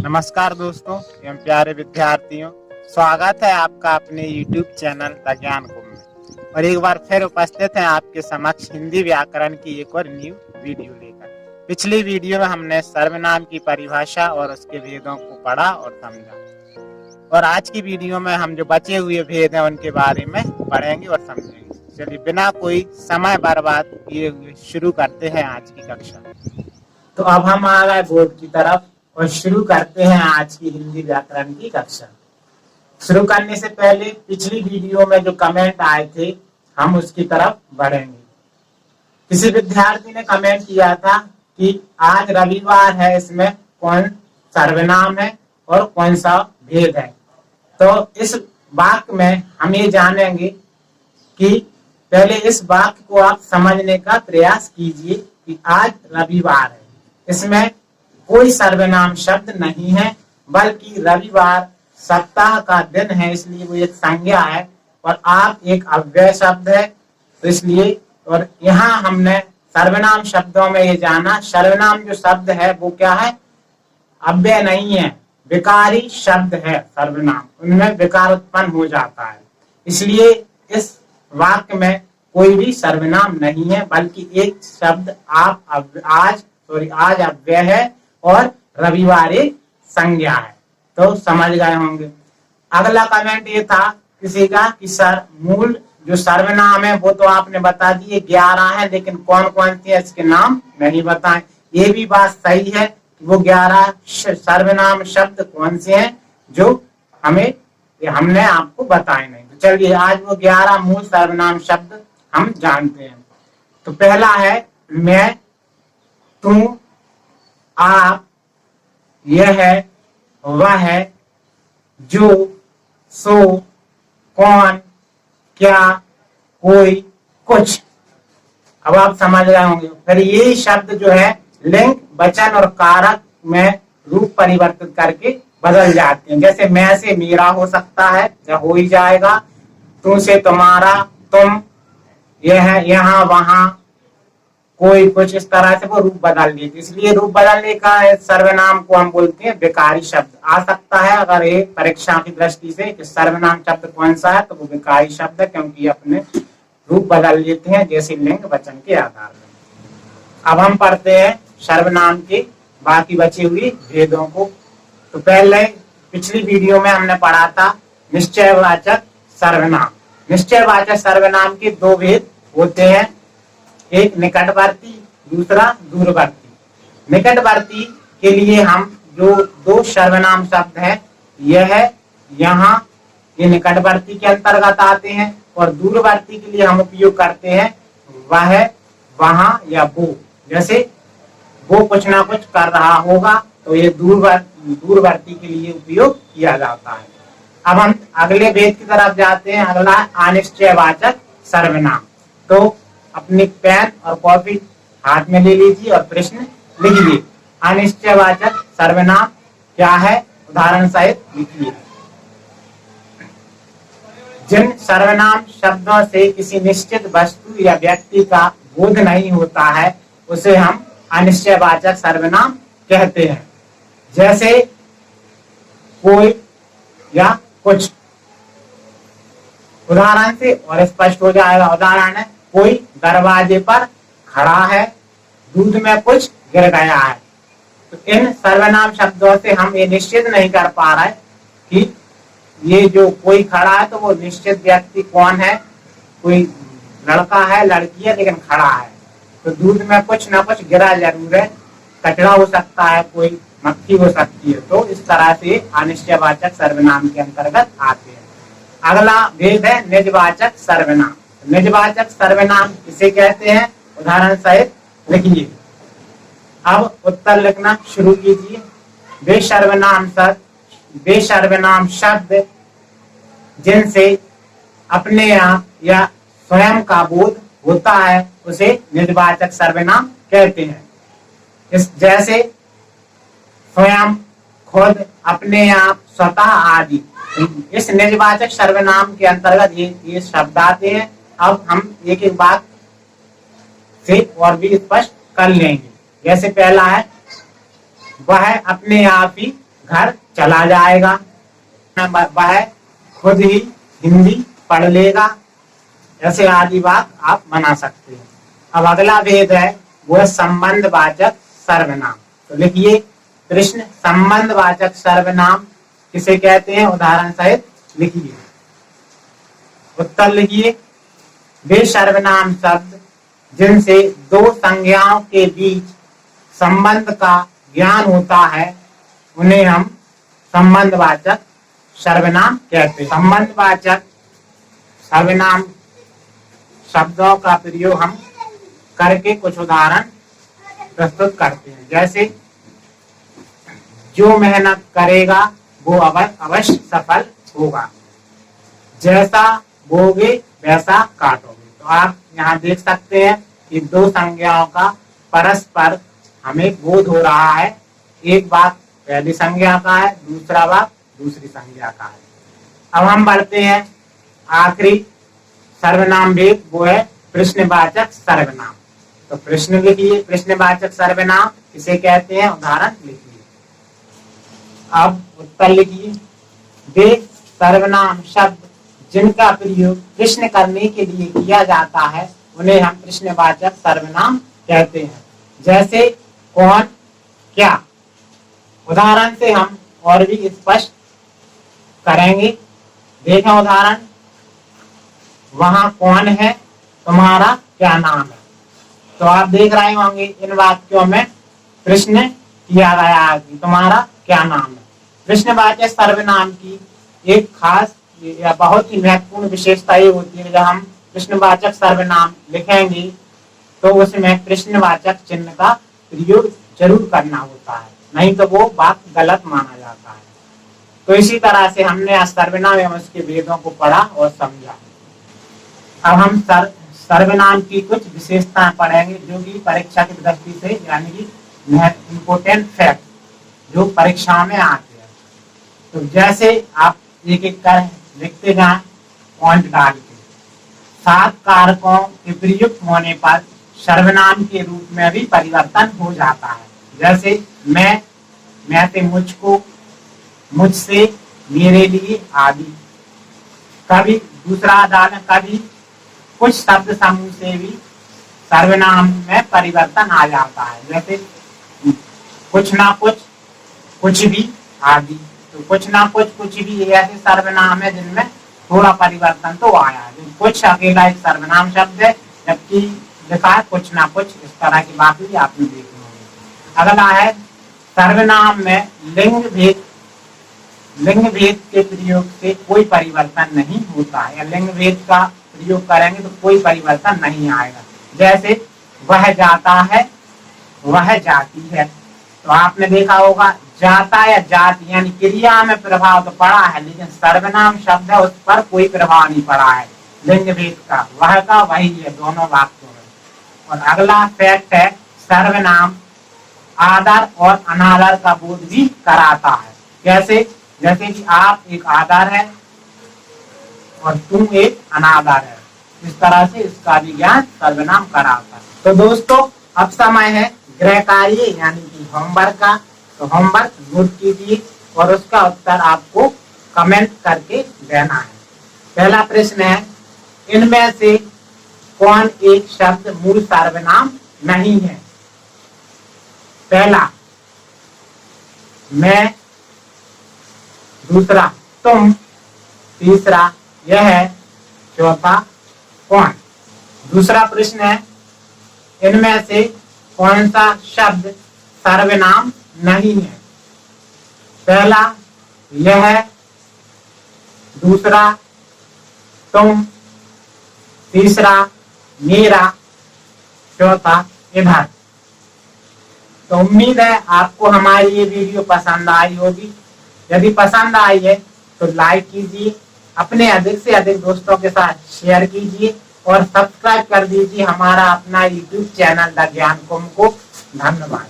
नमस्कार दोस्तों एवं प्यारे विद्यार्थियों, स्वागत है आपका अपने YouTube चैनल द ज्ञान कुंभ में। और एक बार फिर उपस्थित हैं आपके समक्ष हिंदी व्याकरण की एक और न्यू वीडियो लेकर। पिछली वीडियो में हमने सर्वनाम की परिभाषा और उसके भेदों को पढ़ा और समझा, और आज की वीडियो में हम जो बचे हुए भेद हैं उनके बारे में पढ़ेंगे और समझेंगे। चलिए बिना कोई समय बर्बाद किए हुए शुरू करते हैं आज की कक्षा। तो अब हम आ गए बोर्ड की तरफ और शुरू करते हैं आज की हिंदी व्याकरण की कक्षा। शुरू करने से पहले पिछली वीडियो में जो कमेंट आए थे हम उसकी तरफ बढ़ेंगे। किसी विद्यार्थी ने कमेंट किया था कि आज रविवार है, इसमें कौन सर्वनाम है और कौन सा भेद है। तो इस वाक्य में हम ये जानेंगे कि पहले इस वाक्य को आप समझने का प्रयास कीजिए कि आज रविवार है, इसमें कोई सर्वनाम शब्द नहीं है, बल्कि रविवार सप्ताह का दिन है, इसलिए वो एक संज्ञा है और आप एक अव्यय शब्द है, तो इसलिए। और यहाँ हमने सर्वनाम शब्दों में ये जाना, सर्वनाम जो शब्द है वो क्या है, अव्यय नहीं है, विकारी शब्द है सर्वनाम, उनमें विकार उत्पन्न हो जाता है। इसलिए इस वाक्य में कोई भी सर्वनाम नहीं है, बल्कि एक शब्द आज अव्यय है और रविवार एक संज्ञा है। तो समझ गए होंगे। अगला कमेंट ये था किसी का कि सर मूल जो सर्वनाम है वो तो आपने बता दिए 11 है, लेकिन कौन कौन से इसके नाम नहीं बताए। ये भी बात सही है कि वो 11 सर्वनाम शब्द कौन से हैं जो हमने आपको बताए नहीं। तो चलिए आज वो 11 मूल सर्वनाम शब्द हम जानते हैं। तो पहला है मैं, तू, आप, यह है, वह है, जो, सो, कौन, क्या, कोई, कुछ। अब आप समझ रहे होंगे। फिर ये शब्द जो है लिंग, वचन और कारक में रूप परिवर्तित करके बदल जाते हैं। जैसे मैं से मेरा हो सकता है, जब हो ही जाएगा। तू से तुम्हारा, तुम, यह है, यहाँ, वहां, कोई, कुछ, इस तरह से वो रूप बदल लेते। इसलिए रूप बदलने का सर्वनाम को हम बोलते हैं विकारी शब्द। आ सकता है अगर एक परीक्षा की दृष्टि से कि सर्वनाम शब्द कौन सा है, तो वो विकारी शब्द है, क्योंकि अपने रूप बदल लेते हैं जैसे लिंग वचन के आधार पर। अब हम पढ़ते हैं सर्वनाम के बाकी बचे हुए भेदों को। तो पहले पिछली वीडियो में हमने पढ़ा था निश्चयवाचक सर्वनाम। निश्चयवाचक सर्वनाम के दो भेद होते हैं, एक निकटवर्ती, दूसरा दूरवर्ती। निकटवर्ती के लिए हम जो दो सर्वनाम शब्द है, यह है, यहाँ, ये निकटवर्ती के अंतर्गत आते हैं। और दूरवर्ती के लिए हम उपयोग करते हैं वह, वहां या वो। जैसे वो कुछ ना कुछ कर रहा होगा, तो ये दूरवर्ती के लिए उपयोग किया जाता है। अब हम अगले भेद की तरफ जाते हैं। अगला अनिश्चयवाचक सर्वनाम। तो अपनी पेन और कॉपी हाथ में ले लीजिए और प्रश्न लिखिए। अनिश्चयवाचक सर्वनाम क्या है, उदाहरण सहित लिखिए। जिन सर्वनाम शब्दों से किसी निश्चित वस्तु या व्यक्ति का बोध नहीं होता है, उसे हम अनिश्चयवाचक सर्वनाम कहते हैं। जैसे कोई या कुछ। उदाहरण से और स्पष्ट हो जाएगा। उदाहरण है, कोई दरवाजे पर खड़ा है, दूध में कुछ गिर गया है। तो इन सर्वनाम शब्दों से हम ये निश्चित नहीं कर पा रहे कि ये जो कोई खड़ा है तो वो निश्चित व्यक्ति कौन है, कोई लड़का है, लड़की है, लेकिन खड़ा है। तो दूध में कुछ ना कुछ गिरा जरूर है, कचरा हो सकता है, कोई मक्खी हो सकती है। तो इस तरह से अनिश्चयवाचक सर्वनाम के अंतर्गत आते हैं। अगला भेद है निजवाचक सर्वनाम। निजवाचक सर्वनाम किसे कहते हैं, उदाहरण सहित लिखिए। अब उत्तर लिखना शुरू कीजिए। वे सर्वनाम शब्द जिनसे अपने आप या स्वयं का बोध होता है, उसे निजवाचक सर्वनाम कहते हैं। जैसे स्वयं, खुद, अपने आप, स्वतः आदि। इस निजवाचक सर्वनाम के अंतर्गत ये शब्द आते हैं। अब हम एक एक बात से और भी स्पष्ट कर लेंगे। जैसे पहला है, वह अपने आप ही घर चला जाएगा, वह खुद ही हिंदी पढ़ लेगा। ऐसे आदि बात आप बना सकते हैं। अब अगला भेद है, वो है संबंधवाचक सर्वनाम। तो लिखिए प्रश्न, संबंधवाचक सर्वनाम किसे कहते हैं, उदाहरण सहित लिखिए। उत्तर लिखिए, वे सर्वनाम शब्द जिनसे दो संज्ञाओं के बीच संबंध का ज्ञान होता है, उन्हें हम संबंधवाचक सर्वनाम कहते हैं। संबंधवाचक सर्वनाम शब्दों का प्रयोग हम करके कुछ उदाहरण प्रस्तुत करते हैं। जैसे, जो मेहनत करेगा वो अवश्य सफल होगा, जैसा बोगे वैसा काटोगे। तो आप यहाँ देख सकते हैं कि दो संज्ञाओं का परस्पर हमें बोध हो रहा है। एक बात पहली संज्ञा का है, दूसरा बात दूसरी संज्ञा का है। अब हम बढ़ते हैं आखिरी सर्वनाम भेद, वो है प्रश्नवाचक सर्वनाम। तो प्रश्न लिखिए, प्रश्नवाचक सर्वनाम किसे कहते हैं, उदाहरण लिखिए। अब उत्तर लिखिए, वे सर्वनाम शब्द जिनका प्रयोग प्रश्न करने के लिए किया जाता है, उन्हें हम प्रश्नवाचक सर्वनाम कहते हैं। जैसे कौन, क्या। उदाहरण से हम और भी स्पष्ट करेंगे। देखें उदाहरण, वहां कौन है, तुम्हारा क्या नाम है। तो आप देख रहे होंगे इन वाक्यों में प्रश्न किया गया है कि तुम्हारा क्या नाम है। प्रश्नवाचक सर्वनाम की एक खास या बहुत ही महत्वपूर्ण विशेषता ये होती है, जब हम प्रश्नवाचक सर्वनाम लिखेंगे तो उसमें प्रश्नवाचक चिन्ह का प्रयोग जरूर करना होता है, नहीं तो वो बात गलत माना जाता है। तो इसी तरह से हमने सर्वनाम एवं उसके भेदों को पढ़ा और समझा। अब हम सर्वनाम की कुछ विशेषताएं पढ़ेंगे जो कि परीक्षा की दृष्टि से यानी कि इम्पोर्टेंट फैक्ट जो परीक्षा में आते हैं। तो जैसे आप एक एक कर लिखते जाएं पॉइंट डाल के। 7 कारकों के प्रयुक्त होने पर सर्वनाम के रूप में भी परिवर्तन हो जाता है। जैसे मैं से मुझको, मुझसे, मेरे लिए आदि। कभी दूसरा डालें, कभी कुछ शब्द समूह से भी सर्वनाम में परिवर्तन आ जाता है। जैसे कुछ ना कुछ, कुछ भी आदि। तो कुछ ना कुछ, कुछ भी ऐसे सर्वनाम है जिनमें थोड़ा परिवर्तन तो आया है। कुछ अकेला एक सर्वनाम शब्द है, जबकि लिखा है कुछ ना कुछ। इस तरह की बात भी आपने देखी होगी। अगला है, सर्वनाम में लिंग भेद के प्रयोग से कोई परिवर्तन नहीं होता है, या लिंग भेद का प्रयोग करेंगे तो कोई परिवर्तन नहीं आएगा। जैसे वह जाता है, वह जाती है। तो आपने देखा होगा जाता या जाती यानी क्रिया में प्रभाव तो पड़ा है, लेकिन सर्वनाम शब्द है उस पर कोई प्रभाव नहीं पड़ा है लिंग भेद का। वह का वही है दोनों वाक्यों में। और अगला फैक्ट है, सर्वनाम आदर और अनादर का बोध भी कराता है। कैसे, जैसे कि आप एक आदर है और तुम एक अनादर है, इस तरह से इसका भी ज्ञान सर्वनाम कराता है। तो दोस्तों अब समय है गृह कार्य यानी कि होमवर्क का। तो होमवर्क नोट कीजिए और उसका उत्तर आपको कमेंट करके देना है। पहला प्रश्न है, इनमें से कौन एक शब्द मूल सर्वनाम नहीं है। पहला मैं, दूसरा तुम, तीसरा यह, चौथा कौन। दूसरा प्रश्न है, इनमें से कौन सा शब्द सर्वनाम नहीं है। पहला यह, दूसरा तुम, तीसरा मेरा, चौथा इधर। तो उम्मीद है आपको हमारी ये वीडियो पसंद आई होगी। यदि पसंद आई है तो लाइक कीजिए, अपने अधिक से अधिक दोस्तों के साथ शेयर कीजिए और सब्सक्राइब कर दीजिए हमारा अपना यूट्यूब चैनल द ज्ञान कुंभ को। धन्यवाद।